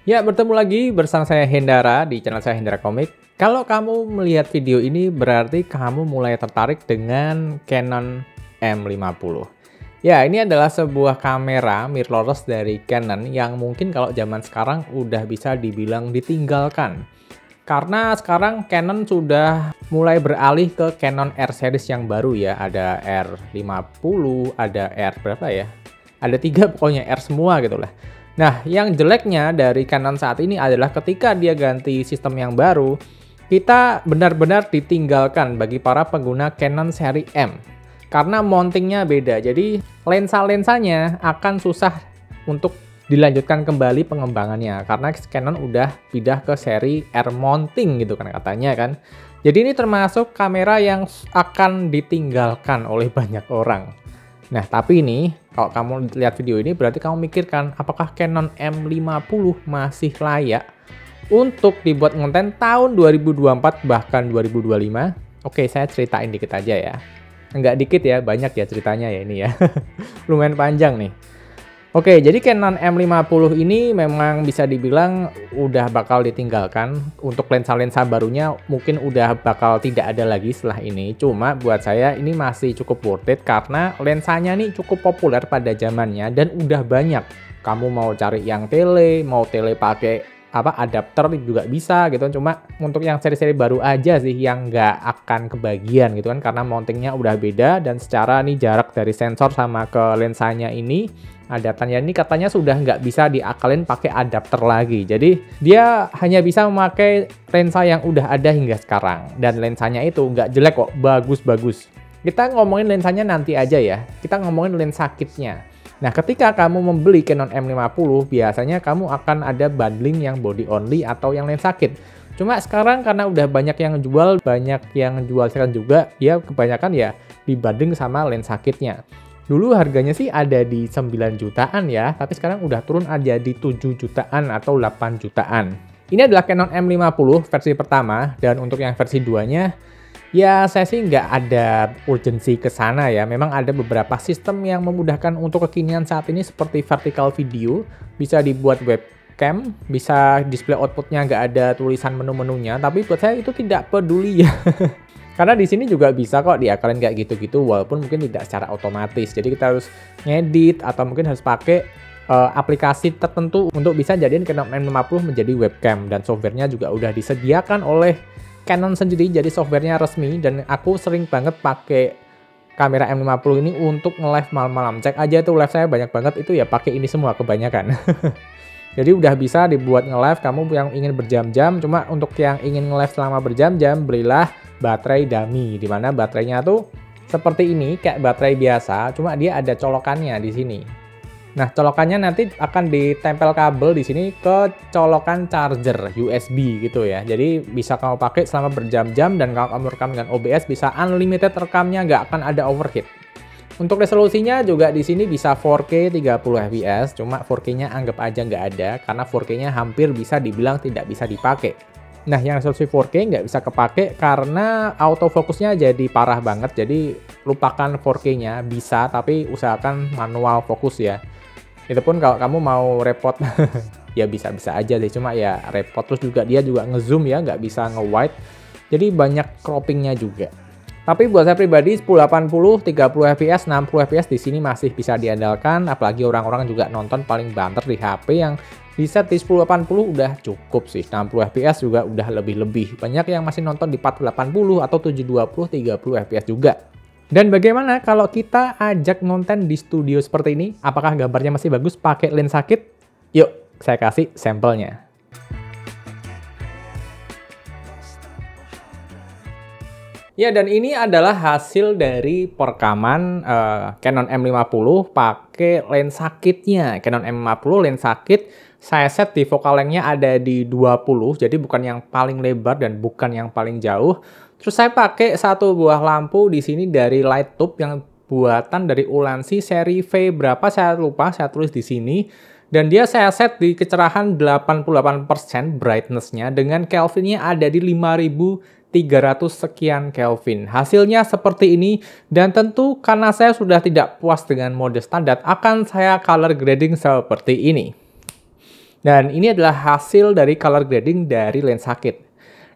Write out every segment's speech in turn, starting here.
Ya, bertemu lagi bersama saya Hendara di channel saya Hendara Komik. Kalau kamu melihat video ini berarti kamu mulai tertarik dengan Canon M50. Ya, ini adalah sebuah kamera mirrorless dari Canon yang mungkin kalau zaman sekarang udah bisa dibilang ditinggalkan. Karena sekarang Canon sudah mulai beralih ke Canon R series yang baru ya. Ada R50, ada R berapa ya? Ada 3 pokoknya R semua gitu lah. Nah, yang jeleknya dari Canon saat ini adalah ketika dia ganti sistem yang baru, kita benar-benar ditinggalkan bagi para pengguna Canon seri M. Karena mountingnya beda, jadi lensa-lensanya akan susah untuk dilanjutkan kembali pengembangannya. Karena Canon udah pindah ke seri R mounting gitu kan katanya kan. Jadi ini termasuk kamera yang akan ditinggalkan oleh banyak orang. Nah, tapi ini, kalau kamu lihat video ini, berarti kamu mikirkan, apakah Canon M50 masih layak untuk dibuat konten tahun 2024, bahkan 2025? Oke, saya ceritain dikit aja ya. Enggak dikit ya, banyak ya ceritanya ya ini ya. Lumayan panjang nih. Oke, jadi Canon M50 ini memang bisa dibilang udah bakal ditinggalkan. Untuk lensa-lensa barunya mungkin udah bakal tidak ada lagi setelah ini. Cuma buat saya ini masih cukup worth it karena lensanya nih cukup populer pada zamannya dan udah banyak. Kamu mau cari yang mau tele pakai adapter juga bisa gitu. Cuma untuk yang seri-seri baru aja sih yang nggak akan kebagian gitu kan karena mountingnya udah beda dan secara nih jarak dari sensor sama ke lensanya ini adaptannya ini katanya sudah nggak bisa diakalin pakai adapter lagi. Jadi dia hanya bisa memakai lensa yang udah ada hingga sekarang. Dan lensanya itu nggak jelek kok, bagus-bagus. Kita ngomongin lensanya nanti aja ya. Kita ngomongin lensa kitnya. Nah, ketika kamu membeli Canon M50, biasanya kamu akan ada bundling yang body only atau yang lensa kit. Cuma sekarang karena udah banyak yang jual sekarang juga, ya kebanyakan ya dibanding sama lensa kitnya. Dulu harganya sih ada di 9 jutaan ya, tapi sekarang udah turun aja di 7 jutaan atau 8 jutaan. Ini adalah Canon M50 versi pertama, dan untuk yang versi 2-nya, ya saya sih nggak ada urgensi ke sana ya. Memang ada beberapa sistem yang memudahkan untuk kekinian saat ini seperti vertical video, bisa dibuat webcam, bisa display outputnya nggak ada tulisan menu-menunya, tapi buat saya itu tidak peduli ya. Karena di sini juga bisa kok diakalin kayak gitu-gitu walaupun mungkin tidak secara otomatis. Jadi kita harus ngedit atau mungkin harus pakai aplikasi tertentu untuk bisa jadiin Canon M50 menjadi webcam. Dan softwarenya juga udah disediakan oleh Canon sendiri, jadi softwarenya resmi. Dan aku sering banget pakai kamera M50 ini untuk nge-live malam-malam. Cek aja tuh live saya banyak banget itu ya pakai ini semua kebanyakan. Jadi udah bisa dibuat nge-live kamu yang ingin berjam-jam. Cuma untuk yang ingin nge-live selama berjam-jam, belilah baterai dummy, dimana baterainya tuh seperti ini kayak baterai biasa, cuma dia ada colokannya di sini. Nah, colokannya nanti akan ditempel kabel di sini ke colokan charger USB gitu ya. Jadi bisa kamu pakai selama berjam-jam dan kalau kamu rekam dengan OBS bisa unlimited rekamnya, nggak akan ada overheat. Untuk resolusinya juga di sini bisa 4K 30 fps, cuma 4K-nya anggap aja nggak ada karena 4K-nya hampir bisa dibilang tidak bisa dipakai. Nah, yang resolusi 4K nggak bisa kepake karena autofocusnya jadi parah banget. Jadi lupakan 4K-nya bisa, tapi usahakan manual fokus ya. Itu pun kalau kamu mau repot, ya bisa-bisa aja sih. Cuma ya repot, terus juga dia juga ngezoom ya, nggak bisa nge-wide. Jadi banyak croppingnya juga. Tapi buat saya pribadi 1080, 30 fps, 60 fps di sini masih bisa diandalkan. Apalagi orang-orang juga nonton paling banter di HP yang di set di 1080 udah cukup sih. 60 fps juga udah lebih-lebih. Banyak yang masih nonton di 480 atau 720, 30 fps juga. Dan bagaimana kalau kita ajak nonton di studio seperti ini? Apakah gambarnya masih bagus pakai lensa kit? Yuk, saya kasih sampelnya. Ya, dan ini adalah hasil dari perekaman Canon M50 pakai lensa kitnya. Canon M50 lensa kit saya set di focal length-nya ada di 20, jadi bukan yang paling lebar dan bukan yang paling jauh. Terus saya pakai satu buah lampu di sini dari Lighttube yang buatan dari Ulanzi seri V berapa saya lupa, saya tulis di sini. Dan dia saya set di kecerahan 88% brightness-nya dengan Kelvin-nya ada di 5300 sekian Kelvin. Hasilnya seperti ini dan tentu karena saya sudah tidak puas dengan mode standar akan saya color grading seperti ini. Dan ini adalah hasil dari color grading dari lensa kit.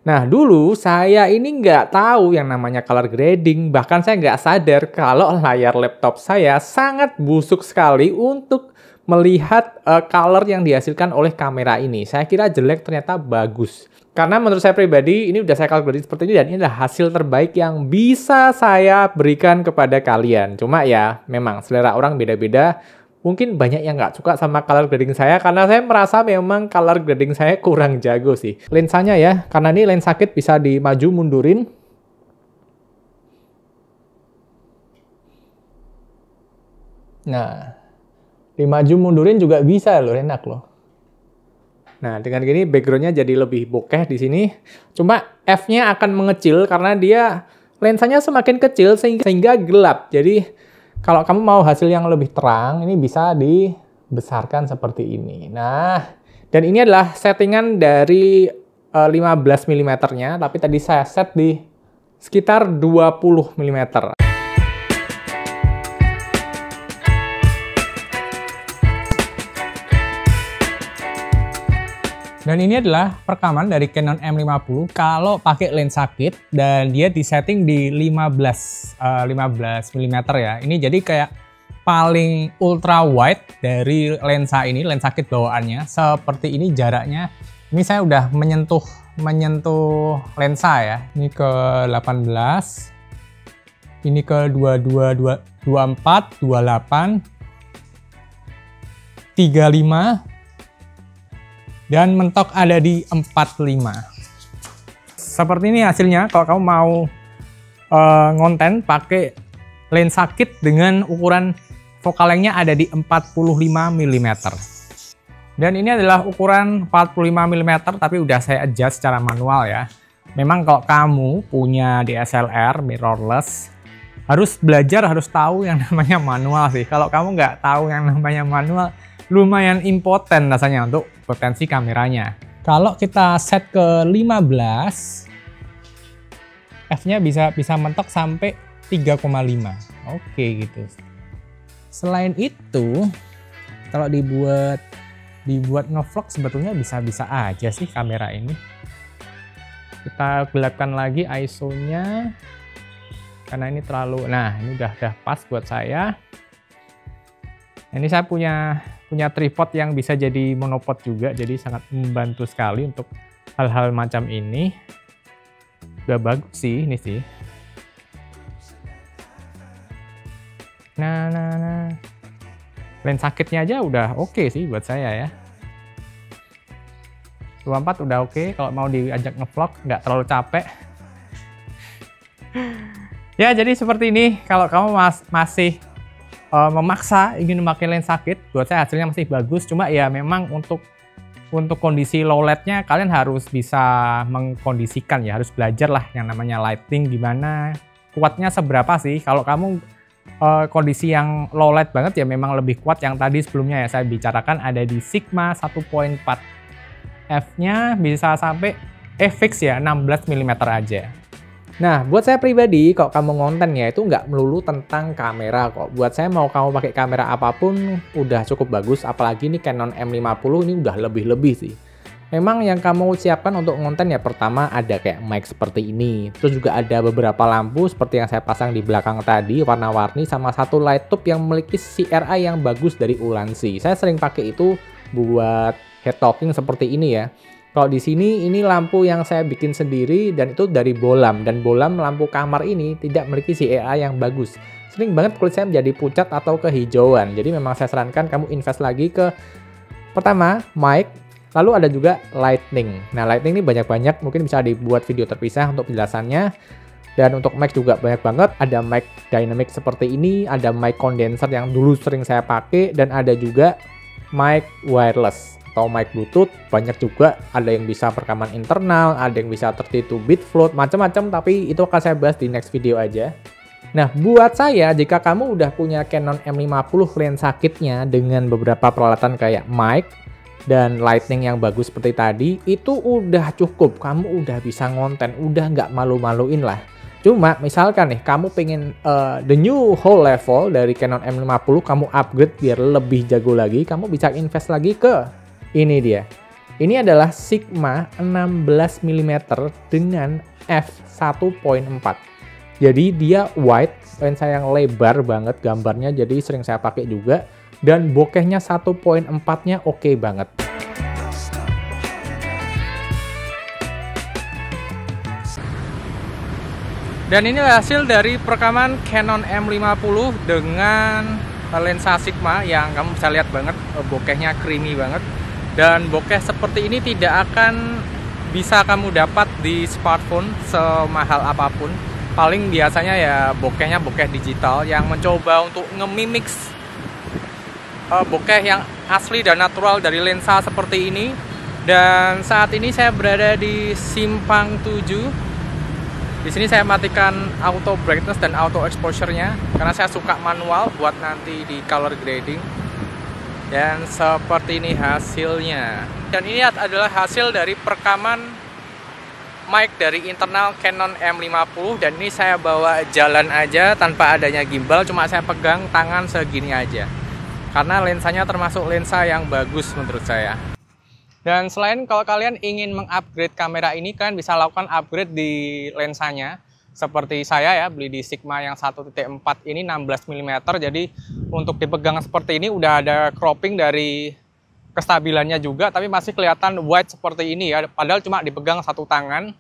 Nah, dulu saya ini nggak tahu yang namanya color grading, bahkan saya nggak sadar kalau layar laptop saya sangat busuk sekali untuk melihat color yang dihasilkan oleh kamera ini. Saya kira jelek, ternyata bagus. Karena menurut saya pribadi, ini udah saya color grading seperti ini dan ini adalah hasil terbaik yang bisa saya berikan kepada kalian. Cuma ya, memang selera orang beda-beda. Mungkin banyak yang nggak suka sama color grading saya karena saya merasa memang color grading saya kurang jago sih. Lensanya ya, karena ini lensa kit bisa dimaju mundurin. Nah, dimaju mundurin juga bisa loh, enak loh. Nah, dengan gini backgroundnya jadi lebih bokeh di sini. Cuma F-nya akan mengecil karena dia lensanya semakin kecil sehingga gelap. Jadi kalau kamu mau hasil yang lebih terang, ini bisa dibesarkan seperti ini. Nah, dan ini adalah settingan dari 15 mm-nya, tapi tadi saya set di sekitar 20 mm. Dan ini adalah rekaman dari Canon M50 kalau pakai lensa kit dan dia disetting di 15 mm ya. Ini jadi kayak paling ultra wide dari lensa ini, lensa kit bawaannya. Seperti ini jaraknya. Ini saya udah menyentuh lensa ya. Ini ke 18. Ini ke 22, 24, 28, 35. Dan mentok ada di 45. Seperti ini hasilnya kalau kamu mau ngonten pakai lensa kit dengan ukuran focal length-nya ada di 45 mm. Dan ini adalah ukuran 45 mm tapi udah saya adjust secara manual ya. Memang kalau kamu punya DSLR mirrorless harus belajar, harus tahu yang namanya manual sih. Kalau kamu nggak tahu yang namanya manual, lumayan impoten rasanya untuk potensi kameranya. Kalau kita set ke 15, F-nya bisa mentok sampai 3,5. Oke gitu. Selain itu, kalau dibuat ngevlog sebetulnya bisa-bisa aja sih kamera ini. Kita gelapkan lagi ISO-nya. Karena ini terlalu, nah ini udah pas buat saya. Ini saya punya tripod yang bisa jadi monopod juga, jadi sangat membantu sekali untuk hal-hal macam ini. Udah bagus sih ini sih. Nah. Lensa kitnya aja udah oke sih buat saya ya. 24 udah oke, kalau mau diajak ngevlog nggak terlalu capek. Ya jadi seperti ini, kalau kamu masih memaksa ingin memakai lensa kit, buat saya hasilnya masih bagus. Cuma ya memang untuk kondisi low light-nya kalian harus bisa mengkondisikan ya, harus belajar lah yang namanya lighting gimana, kuatnya seberapa sih. Kalau kamu kondisi yang low light banget ya memang lebih kuat yang tadi sebelumnya ya saya bicarakan ada di Sigma 1.4. F-nya bisa sampai fix ya 16 mm aja. Nah, buat saya pribadi, kalau kamu ngonten ya itu nggak melulu tentang kamera kok. Buat saya mau kamu pakai kamera apapun udah cukup bagus, apalagi ini Canon M50 ini udah lebih-lebih sih. Memang yang kamu siapkan untuk ngonten ya pertama ada kayak mic seperti ini. Terus juga ada beberapa lampu seperti yang saya pasang di belakang tadi, warna-warni, sama satu light tube yang memiliki CRI yang bagus dari Ulanzi. Saya sering pakai itu buat head talking seperti ini ya. Kalau di sini ini lampu yang saya bikin sendiri dan itu dari Bolam, dan Bolam lampu kamar ini tidak memiliki CRI yang bagus. Sering banget kulit saya menjadi pucat atau kehijauan. Jadi memang saya sarankan kamu invest lagi ke pertama mic, lalu ada juga lightning. Nah, lightning ini banyak-banyak, mungkin bisa dibuat video terpisah untuk penjelasannya. Dan untuk mic juga banyak banget, ada mic dynamic seperti ini, ada mic condenser yang dulu sering saya pakai, dan ada juga mic wireless atau mic bluetooth. Banyak juga, ada yang bisa perekaman internal, ada yang bisa 32-bit float, macam-macam, tapi itu akan saya bahas di next video aja. Nah, buat saya, jika kamu udah punya Canon M50 lensa kitnya dengan beberapa peralatan kayak mic dan lightning yang bagus seperti tadi, itu udah cukup. Kamu udah bisa ngonten, udah nggak malu-maluin lah. Cuma misalkan nih, kamu pengen the new whole level dari Canon M50, kamu upgrade biar lebih jago lagi, kamu bisa invest lagi ke Ini dia. Ini adalah Sigma 16 mm dengan f1.4. Jadi dia wide, lensa yang lebar banget gambarnya, jadi sering saya pakai juga. Dan bokehnya 1.4-nya oke banget. Dan ini hasil dari perekaman Canon M50 dengan lensa Sigma yang kamu bisa lihat banget bokehnya creamy banget. Dan bokeh seperti ini tidak akan bisa kamu dapat di smartphone semahal apapun. Paling biasanya ya bokehnya bokeh digital yang mencoba untuk nge-mimix bokeh yang asli dan natural dari lensa seperti ini. Dan saat ini saya berada di Simpang 7. Di sini saya matikan auto brightness dan auto exposure-nya karena saya suka manual buat nanti di color grading. Dan seperti ini hasilnya. Dan ini adalah hasil dari perekaman mic dari internal Canon M50, dan ini saya bawa jalan aja tanpa adanya gimbal, cuma saya pegang tangan segini aja. Karena lensanya termasuk lensa yang bagus menurut saya. Dan selain kalau kalian ingin mengupgrade kamera ini, kalian bisa lakukan upgrade di lensanya. Seperti saya ya, beli di Sigma yang 1.4 ini 16 mm. Jadi untuk dipegang seperti ini udah ada cropping dari kestabilannya juga, tapi masih kelihatan wide seperti ini ya. Padahal cuma dipegang satu tangan.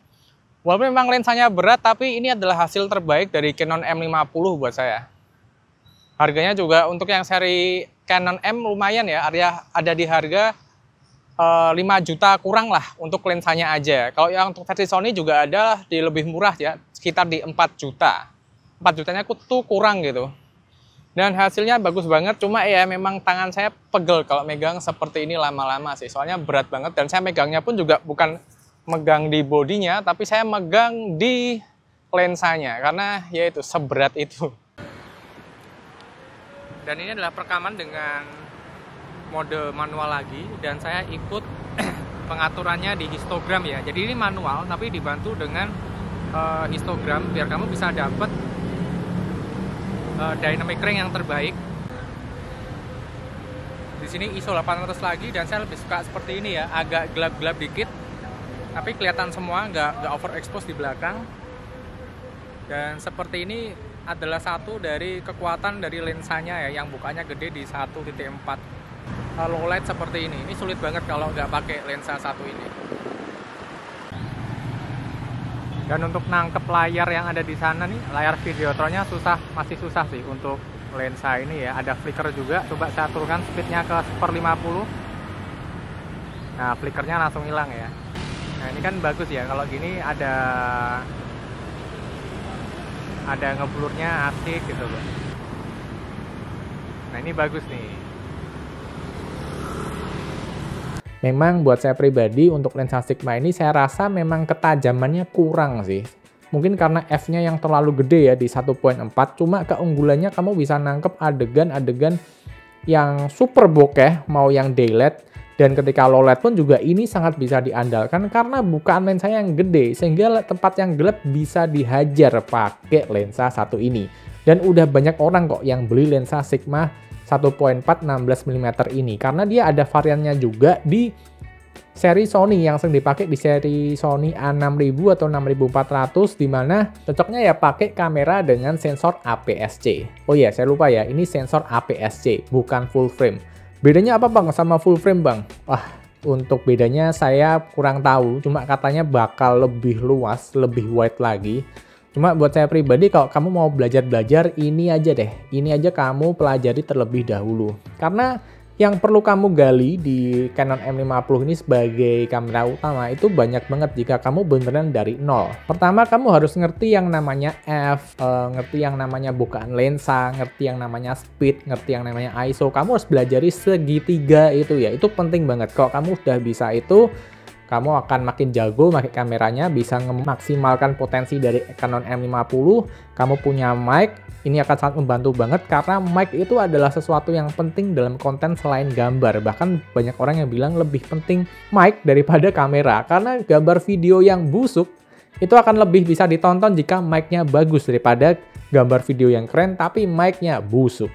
Walaupun memang lensanya berat, tapi ini adalah hasil terbaik dari Canon M50 buat saya. Harganya juga untuk yang seri Canon M lumayan ya, ada di harga 5 juta kurang lah untuk lensanya aja. Kalau yang untuk versi Sony juga ada di lebih murah ya, sekitar di 4 juta. 4 jutanya tuh kurang gitu. Dan hasilnya bagus banget, cuma ya memang tangan saya pegel kalau megang seperti ini lama-lama sih. Soalnya berat banget, dan saya megangnya pun juga bukan megang di bodinya, tapi saya megang di lensanya. Karena ya itu, seberat itu. Dan ini adalah perekaman dengan mode manual lagi, dan saya ikut pengaturannya di histogram ya. Jadi ini manual tapi dibantu dengan histogram biar kamu bisa dapat dynamic range yang terbaik. Di sini ISO 800 lagi, dan saya lebih suka seperti ini ya, agak gelap-gelap dikit tapi kelihatan semua, nggak overexpose di belakang. Dan seperti ini adalah satu dari kekuatan dari lensanya ya, yang bukanya gede di 1.4. Low light seperti ini sulit banget kalau nggak pakai lensa satu ini. Dan untuk nangkep layar yang ada di sana nih, layar videotronnya masih susah sih untuk lensa ini ya. Ada flicker juga, coba saya turunkan speednya ke 1/50. Nah, flickernya langsung hilang ya. Nah, ini kan bagus ya, kalau gini ada ngeblurnya asik gitu loh. Nah, ini bagus nih. Memang buat saya pribadi untuk lensa Sigma ini saya rasa memang ketajamannya kurang sih. Mungkin karena f-nya yang terlalu gede ya di 1.4, cuma keunggulannya kamu bisa nangkep adegan-adegan yang super bokeh, mau yang daylight, dan ketika low light pun juga ini sangat bisa diandalkan karena bukaan lensa yang gede, sehingga tempat yang gelap bisa dihajar pakai lensa satu ini. Dan udah banyak orang kok yang beli lensa Sigma 1.4 16 mm ini, karena dia ada variannya juga di seri Sony yang sering dipakai di seri Sony A6000 atau 6400, dimana cocoknya ya pakai kamera dengan sensor APS-C. Oh iya, saya lupa ya, ini sensor APS-C bukan full frame. Bedanya apa bang sama full frame bang? Wah, untuk bedanya saya kurang tahu, cuma katanya bakal lebih luas, lebih wide lagi. Cuma buat saya pribadi, kalau kamu mau belajar-belajar, ini aja deh. Ini aja kamu pelajari terlebih dahulu. Karena yang perlu kamu gali di Canon M50 ini sebagai kamera utama itu banyak banget jika kamu beneran dari nol. Pertama, kamu harus ngerti yang namanya f, ngerti yang namanya bukaan lensa, ngerti yang namanya speed, ngerti yang namanya ISO. Kamu harus belajari segitiga itu ya. Itu penting banget. Kalau kamu udah bisa itu, kamu akan makin jago pakai kameranya, bisa memaksimalkan potensi dari Canon M50. Kamu punya mic, ini akan sangat membantu banget karena mic itu adalah sesuatu yang penting dalam konten selain gambar. Bahkan banyak orang yang bilang lebih penting mic daripada kamera, karena gambar video yang busuk itu akan lebih bisa ditonton jika mic-nya bagus daripada gambar video yang keren tapi mic-nya busuk.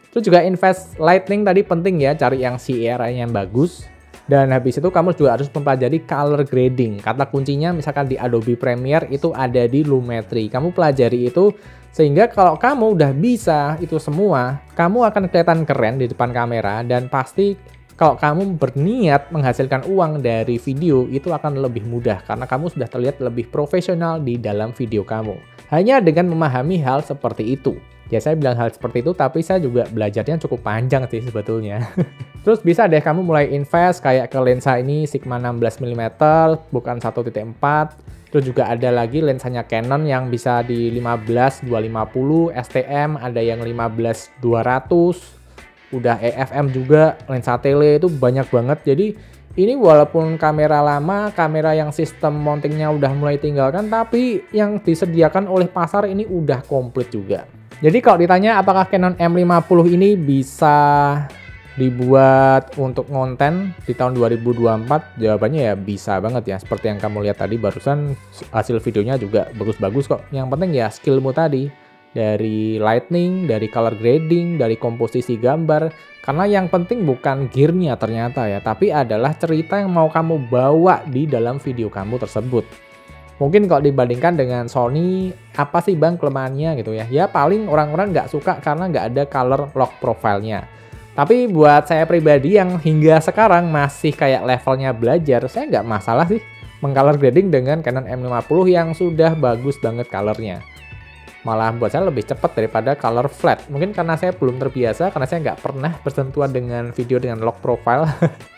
Itu juga invest lighting tadi penting ya, cari yang CRI yang bagus. Dan habis itu kamu juga harus mempelajari color grading. Kata kuncinya misalkan di Adobe Premiere itu ada di Lumetri. Kamu pelajari itu sehingga kalau kamu udah bisa itu semua, kamu akan kelihatan keren di depan kamera dan pasti kalau kamu berniat menghasilkan uang dari video itu akan lebih mudah karena kamu sudah terlihat lebih profesional di dalam video kamu. Hanya dengan memahami hal seperti itu. Ya saya bilang hal seperti itu tapi saya juga belajarnya cukup panjang sih sebetulnya. Terus bisa deh kamu mulai invest kayak ke lensa ini Sigma 16 mm bukan 1.4. Terus juga ada lagi lensanya Canon yang bisa di 15 250 STM, ada yang 15 200. Udah EFM juga, lensa tele itu banyak banget. Jadi ini walaupun kamera lama, kamera yang sistem mountingnya udah mulai tinggalkan, tapi yang disediakan oleh pasar ini udah komplit juga. Jadi kalau ditanya apakah Canon M50 ini bisa dibuat untuk konten di tahun 2024, jawabannya ya bisa banget ya. Seperti yang kamu lihat tadi barusan, hasil videonya juga bagus-bagus kok. Yang penting ya skillmu tadi, dari lighting, dari color grading, dari komposisi gambar. Karena yang penting bukan gearnya ternyata ya, tapi adalah cerita yang mau kamu bawa di dalam video kamu tersebut. Mungkin kalau dibandingkan dengan Sony, apa sih bang kelemahannya gitu ya? Ya paling orang-orang nggak suka karena nggak ada color lock profile-nya. Tapi buat saya pribadi yang hingga sekarang masih kayak levelnya belajar, saya nggak masalah sih mengcolor grading dengan Canon M50 yang sudah bagus banget colornya. Malah buat saya lebih cepat daripada color flat. Mungkin karena saya belum terbiasa, karena saya nggak pernah bersentuhan dengan video dengan lock profile.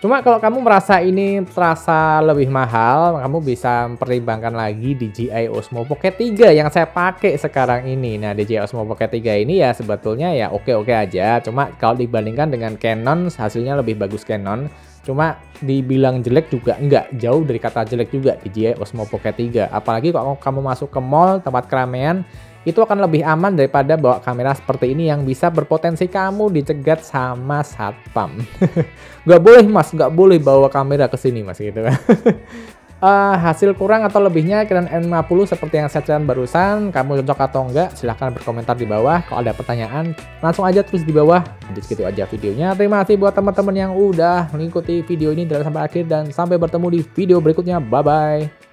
Cuma kalau kamu merasa ini terasa lebih mahal, kamu bisa mempertimbangkan lagi DJI Osmo Pocket 3 yang saya pakai sekarang ini. Nah, DJI Osmo Pocket 3 ini ya sebetulnya ya oke-oke aja. Cuma kalau dibandingkan dengan Canon, hasilnya lebih bagus Canon. Cuma dibilang jelek juga enggak, jauh dari kata jelek juga DJI Osmo Pocket 3. Apalagi kalau kamu masuk ke mall, tempat keramaian, itu akan lebih aman daripada bawa kamera seperti ini yang bisa berpotensi kamu dicegat sama satpam. Nggak boleh mas, nggak boleh bawa kamera ke sini mas gitu kan. Hasil kurang atau lebihnya Canon M50 seperti yang saya ceritakan barusan, kamu cocok atau enggak silahkan berkomentar di bawah. Kalau ada pertanyaan langsung aja tulis di bawah. Jadi segitu aja videonya. Terima kasih buat teman-teman yang udah mengikuti video ini dari sampai akhir dan sampai bertemu di video berikutnya. Bye bye.